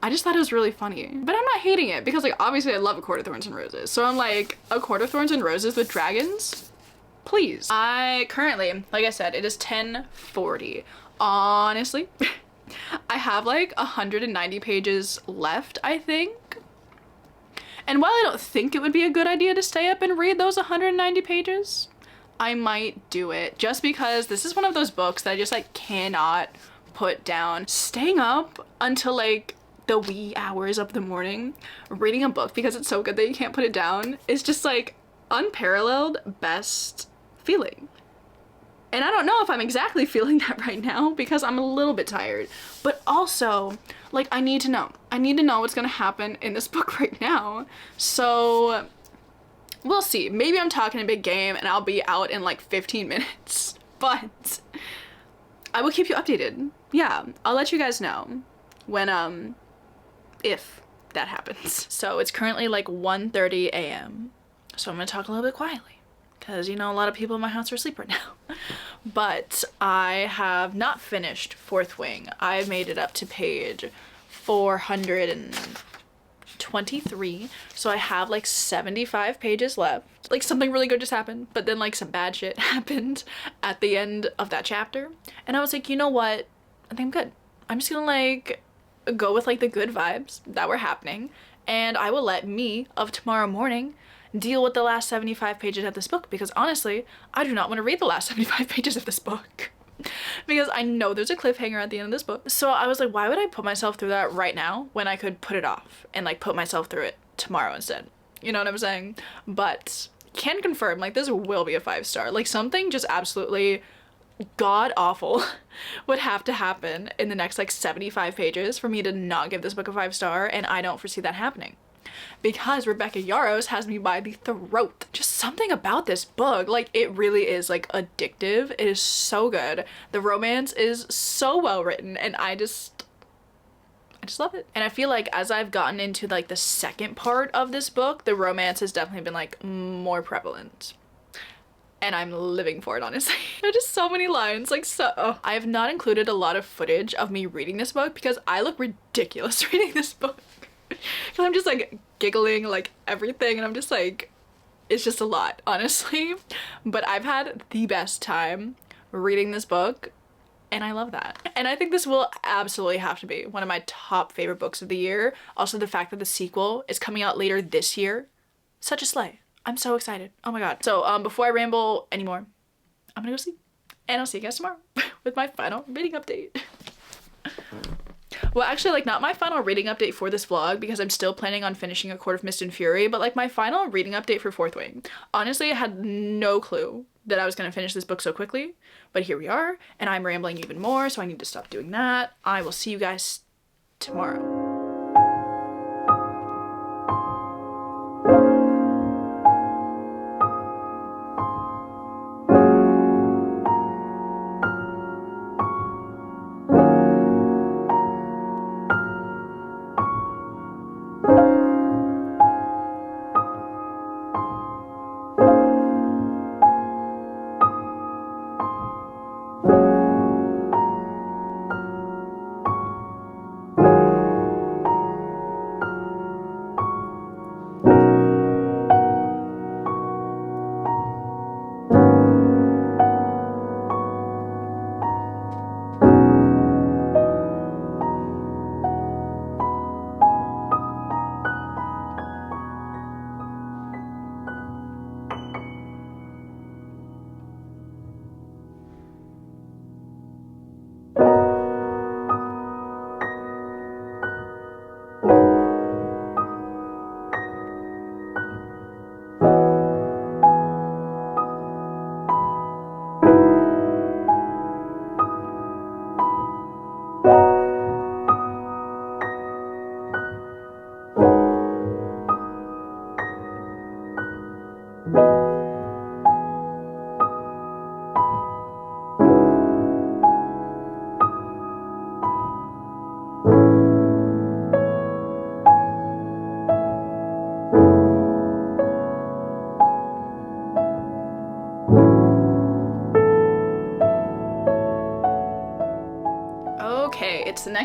I just thought it was really funny. But I'm not hating it, because like obviously I love A Court of Thorns and Roses. So I'm like, A Court of Thorns and Roses with dragons? Please. I currently, like I said, it is 10:40. Honestly, I have like 190 pages left, I think. And while I don't think it would be a good idea to stay up and read those 190 pages, I might do it, just because this is one of those books that I just like cannot put down. Staying up until like the wee hours of the morning reading a book because it's so good that you can't put it down is just like unparalleled best feeling. And I don't know if I'm exactly feeling that right now because I'm a little bit tired, but also like I need to know what's gonna happen in this book right now. So we'll see. Maybe I'm talking a big game and I'll be out in like 15 minutes, but I will keep you updated. Yeah, I'll let you guys know when, if that happens. So it's currently like 1:30 a.m. So I'm gonna talk a little bit quietly, because you know, a lot of people in my house are asleep right now. But I have not finished Fourth Wing. I've made it up to page 423. So I have like 75 pages left. Like, something really good just happened, but then like some bad shit happened at the end of that chapter. And I was like, you know what? I think I'm good. I'm just gonna like go with like the good vibes that were happening, and I will let me of tomorrow morning deal with the last 75 pages of this book, because honestly, I do not want to read the last 75 pages of this book. Because I know there's a cliffhanger at the end of this book. So I was like, why would I put myself through that right now when I could put it off and like put myself through it tomorrow instead? You know what I'm saying? But can confirm, like, this will be a 5-star. Like, something just absolutely god awful would have to happen in the next like 75 pages for me to not give this book a 5-star, and I don't foresee that happening, because Rebecca Yarros has me by the throat. Just something about this book, like, it really is like addictive. It is so good. The romance is so well written, and I just love it. And I feel like as I've gotten into like the second part of this book, the romance has definitely been like more prevalent. And I'm living for it, honestly. There are just so many lines, like, so. I have not included a lot of footage of me reading this book because I look ridiculous reading this book. Because I'm just like giggling like everything, and I'm just like, it's just a lot, honestly. But I've had the best time reading this book, and I love that. And I think this will absolutely have to be one of my top favorite books of the year. Also, the fact that the sequel is coming out later this year, such a slay. I'm so excited. Oh my god. So before I ramble anymore, I'm gonna go sleep, and I'll see you guys tomorrow with my final reading update. Well, actually, like, not my final reading update for this vlog, because I'm still planning on finishing A Court of Mist and Fury, but like my final reading update for Fourth Wing. Honestly, I had no clue that I was gonna finish this book so quickly, but here we are, and I'm rambling even more, so I need to stop doing that. I will see you guys tomorrow.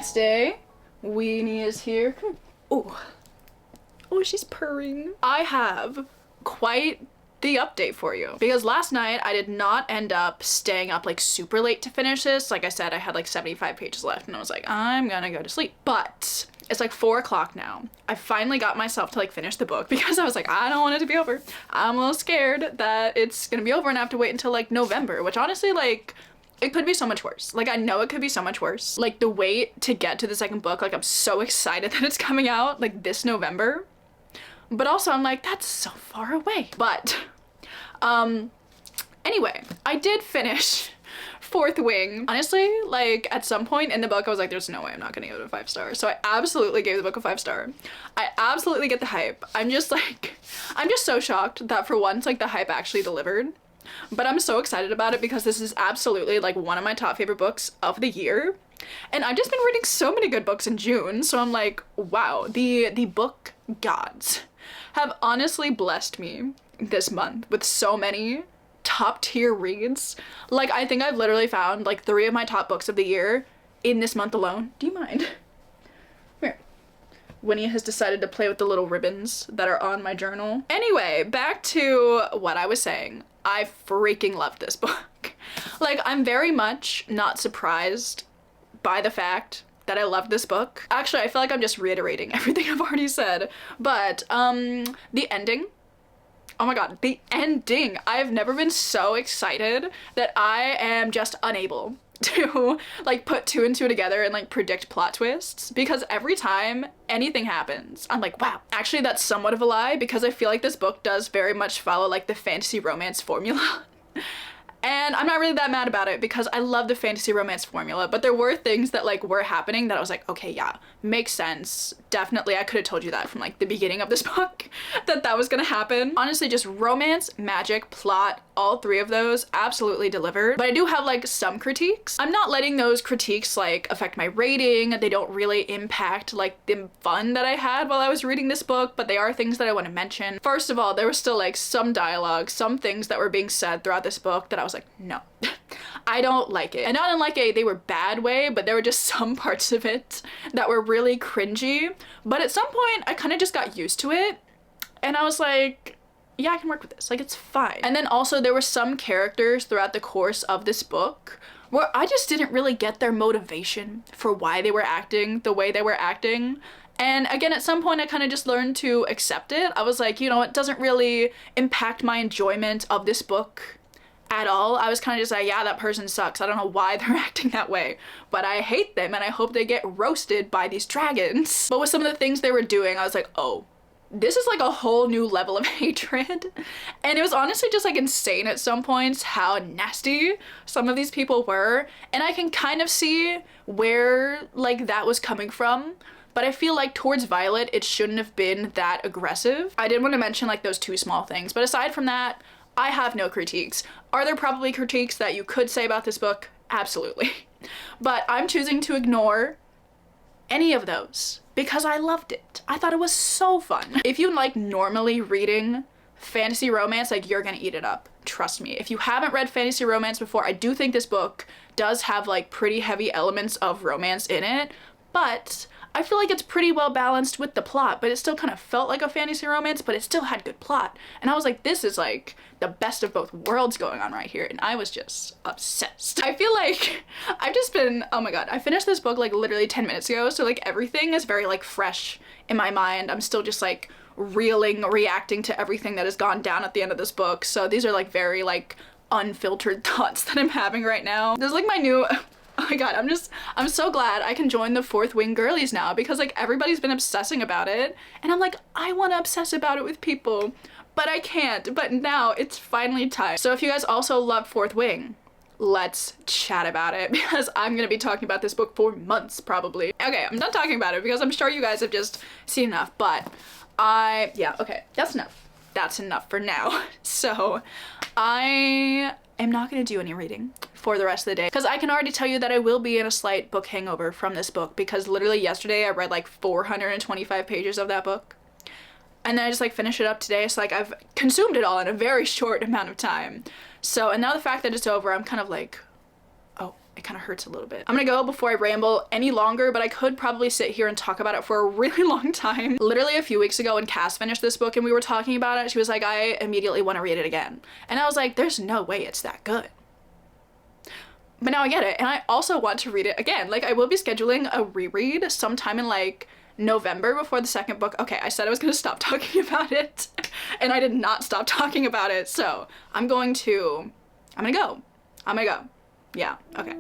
next day, Weenie is here. Oh, she's purring. I have quite the update for you because last night I did not end up staying up like super late to finish this. Like I said, I had like 75 pages left and I was like, I'm gonna go to sleep. But it's like 4 o'clock now. I finally got myself to like finish the book because I was like, I don't want it to be over. I'm a little scared that it's gonna be over and I have to wait until like November, which honestly, like, it could be so much worse. Like, I know it could be so much worse. Like, the wait to get to the second book, like, I'm so excited that it's coming out like this November. But also I'm like, that's so far away. But anyway, I did finish Fourth Wing. Honestly, like at some point in the book I was like, there's no way I'm not gonna give it a 5 star. So I absolutely gave the book a 5 star. I absolutely get the hype. I'm just so shocked that for once like the hype actually delivered. But I'm so excited about it because this is absolutely like one of my top favorite books of the year. And I've just been reading so many good books in June, so I'm like, wow, the book gods have honestly blessed me this month with so many top tier reads. Like, I think I've literally found like 3 of my top books of the year in this month alone. Do you mind? Here. Winnie has decided to play with the little ribbons that are on my journal. Anyway, back to what I was saying. I freaking loved this book. Like, I'm very much not surprised by the fact that I loved this book. Actually, I feel like I'm just reiterating everything I've already said. But the ending. Oh my god, the ending. I've never been so excited that I am just unable to like put 2 and 2 together and like predict plot twists, because every time anything happens I'm like, wow. Actually, that's somewhat of a lie because I feel like this book does very much follow like the fantasy romance formula. And I'm not really that mad about it because I love the fantasy romance formula, but there were things that like were happening that I was like, okay, yeah, makes sense. Definitely, I could have told you that from like the beginning of this book that was gonna happen. Honestly, just romance, magic, plot, all 3 of those absolutely delivered. But I do have like some critiques. I'm not letting those critiques like affect my rating. They don't really impact like the fun that I had while I was reading this book, but they are things that I want to mention. First of all, there was still like some dialogue, some things that were being said throughout this book that I was like, no, I don't like it. And not in like they were bad way, but there were just some parts of it that were really cringy. But at some point I kind of just got used to it and I was like, yeah, I can work with this, like it's fine. And then also there were some characters throughout the course of this book where I just didn't really get their motivation for why they were acting the way they were acting. And again, at some point I kind of just learned to accept it. I was like, you know, it doesn't really impact my enjoyment of this book at all. I was kind of just like, yeah, that person sucks. I don't know why they're acting that way, but I hate them and I hope they get roasted by these dragons. But with some of the things they were doing, I was like, oh, this is like a whole new level of hatred. And it was honestly just like insane at some points how nasty some of these people were. And I can kind of see where like that was coming from. But I feel like towards Violet, it shouldn't have been that aggressive. I did want to mention like those 2 small things, but aside from that, I have no critiques. Are there probably critiques that you could say about this book? Absolutely. But I'm choosing to ignore any of those because I loved it. I thought it was so fun. If you like normally reading fantasy romance, like you're gonna eat it up. Trust me. If you haven't read fantasy romance before, I do think this book does have like pretty heavy elements of romance in it, but I feel like it's pretty well balanced with the plot, but it still kind of felt like a fantasy romance, but it still had good plot. And I was like, this is like the best of both worlds going on right here. And I was just obsessed. I feel like I've just been, oh my god, I finished this book like literally 10 minutes ago. So like everything is very like fresh in my mind. I'm still just like reacting to everything that has gone down at the end of this book. So these are like very like unfiltered thoughts that I'm having right now. There's like my new, oh my god, I'm so glad I can join the Fourth Wing girlies now because like everybody's been obsessing about it and I'm like, I want to obsess about it with people, but I can't. But now it's finally time. So if you guys also love Fourth Wing, let's chat about it because I'm gonna be talking about this book for months probably. Okay, I'm done talking about it because I'm sure you guys have just seen enough, but yeah, okay, that's enough. That's enough for now. So I am not gonna do any reading for the rest of the day because I can already tell you that I will be in a slight book hangover from this book because literally yesterday I read like 425 pages of that book and then I just like finished it up today, so like I've consumed it all in a very short amount of time. So, and now the fact that it's over, I'm kind of like, oh, it kind of hurts a little bit. I'm gonna go before I ramble any longer, but I could probably sit here and talk about it for a really long time. Literally a few weeks ago when Cass finished this book and we were talking about it, she was like, I immediately want to read it again. And I was like, there's no way it's that good. But now I get it, and I also want to read it again. Like, I will be scheduling a reread sometime in like November before the second book. Okay, I said I was gonna stop talking about it, and I did not stop talking about it, so I'm gonna go. Yeah, okay.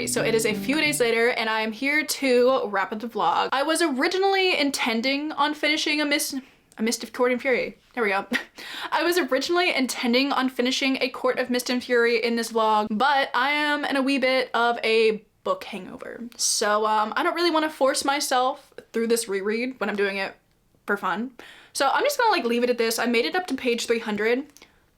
So it is a few days later and I am here to wrap up the vlog. I was originally intending on finishing A Mist of Court and Fury. There we go. I was originally intending on finishing A Court of Mist and Fury in this vlog, but I am in a wee bit of a book hangover. So I don't really want to force myself through this reread when I'm doing it for fun. So I'm just gonna like leave it at this. I made it up to page 300.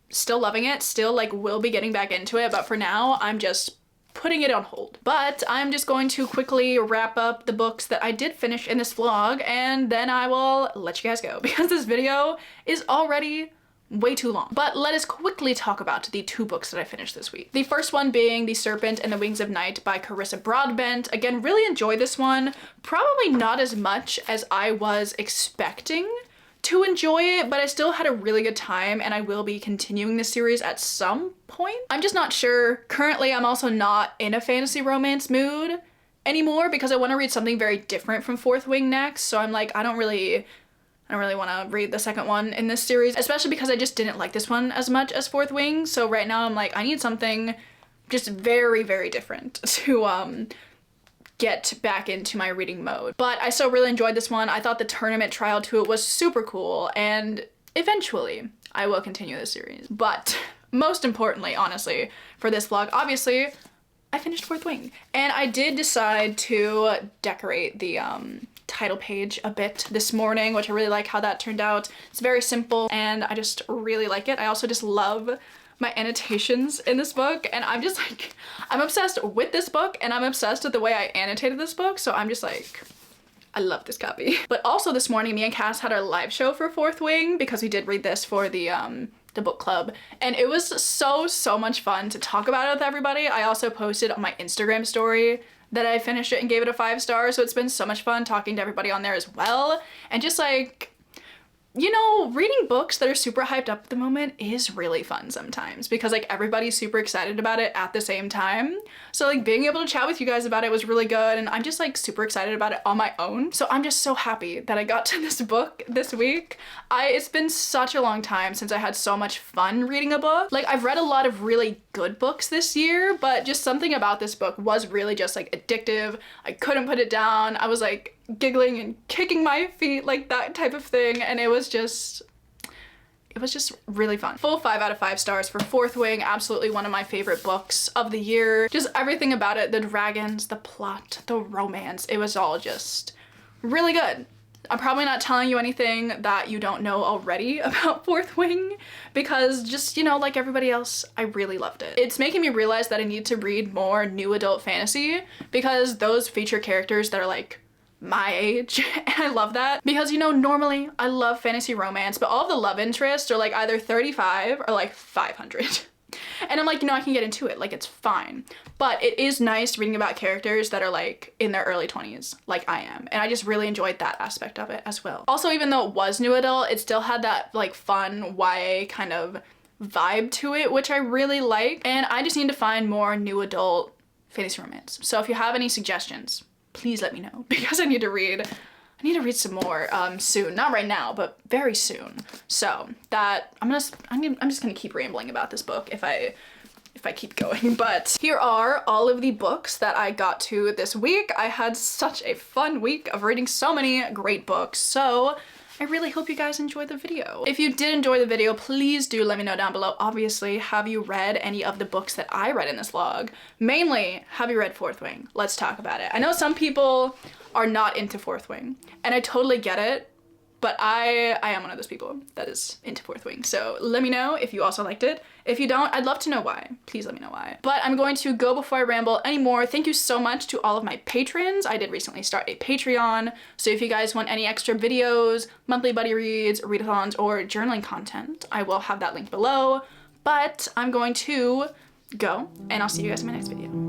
Still loving it, still like will be getting back into it, but for now I'm just putting it on hold. But I'm just going to quickly wrap up the books that I did finish in this vlog, and then I will let you guys go because this video is already way too long. But let us quickly talk about the two books that I finished this week. The first one being The Serpent and the Wings of Night by Carissa Broadbent. Again, really enjoyed this one. Probably not as much as I was expecting to enjoy it, but I still had a really good time and I will be continuing this series at some point. I'm just not sure. Currently, I'm also not in a fantasy romance mood anymore because I want to read something very different from Fourth Wing next. So I'm like, I don't really want to read the second one in this series, especially because I just didn't like this one as much as Fourth Wing. So right now I'm like, I need something just very, very different to get back into my reading mode. But I still really enjoyed this one. I thought the tournament trial to it was super cool, and eventually I will continue this series. But most importantly, honestly, for this vlog, obviously, I finished Fourth Wing. And I did decide to decorate the title page a bit this morning, which I really like how that turned out. It's very simple and I just really like it. I also just love my annotations in this book, and I'm just like, I'm obsessed with this book and I'm obsessed with the way I annotated this book, so I'm just like, I love this copy. But also this morning, me and Cass had our live show for Fourth Wing because we did read this for the book club, and it was so much fun to talk about it with everybody. I also posted on my Instagram story that I finished it and gave it a 5 stars, so it's been so much fun talking to everybody on there as well, and just like, you know, reading books that are super hyped up at the moment is really fun sometimes because like everybody's super excited about it at the same time. So like being able to chat with you guys about it was really good, and I'm just like super excited about it on my own. So I'm just so happy that I got to this book this week. It's been such a long time since I had so much fun reading a book. Like I've read a lot of really good books this year, but just something about this book was really just like addictive. I couldn't put it down. I was like giggling and kicking my feet, like that type of thing, and it was it was just really fun. Full 5 out of 5 stars for Fourth Wing. Absolutely one of my favorite books of the year. Just everything about it, the dragons, the plot, the romance, it was all just really good. I'm probably not telling you anything that you don't know already about Fourth Wing because just, you know, like everybody else, I really loved it. It's making me realize that I need to read more new adult fantasy because those feature characters that are like my age, and I love that because, you know, normally I love fantasy romance, but all of the love interests are like either 35 or like 500. And I'm like, you know, I can get into it, like it's fine. But it is nice reading about characters that are like in their early 20s, like I am. And I just really enjoyed that aspect of it as well. Also, even though it was new adult, it still had that like fun YA kind of vibe to it, which I really like. And I just need to find more new adult fantasy romance. So if you have any suggestions, please let me know because I need to read some more soon. Not right now, but very soon. So that I'm just gonna keep rambling about this book if I keep going. But here are all of the books that I got to this week. I had such a fun week of reading so many great books. So I really hope you guys enjoyed the video. If you did enjoy the video, please do let me know down below. Obviously, have you read any of the books that I read in this vlog? Mainly, have you read Fourth Wing? Let's talk about it. I know some people are not into Fourth Wing, and I totally get it, but I am one of those people that is into Fourth Wing. So let me know if you also liked it. If you don't, I'd love to know why. Please let me know why. But I'm going to go before I ramble anymore. Thank you so much to all of my patrons. I did recently start a Patreon. So if you guys want any extra videos, monthly buddy reads, readathons, or journaling content, I will have that link below. But I'm going to go, and I'll see you guys in my next video.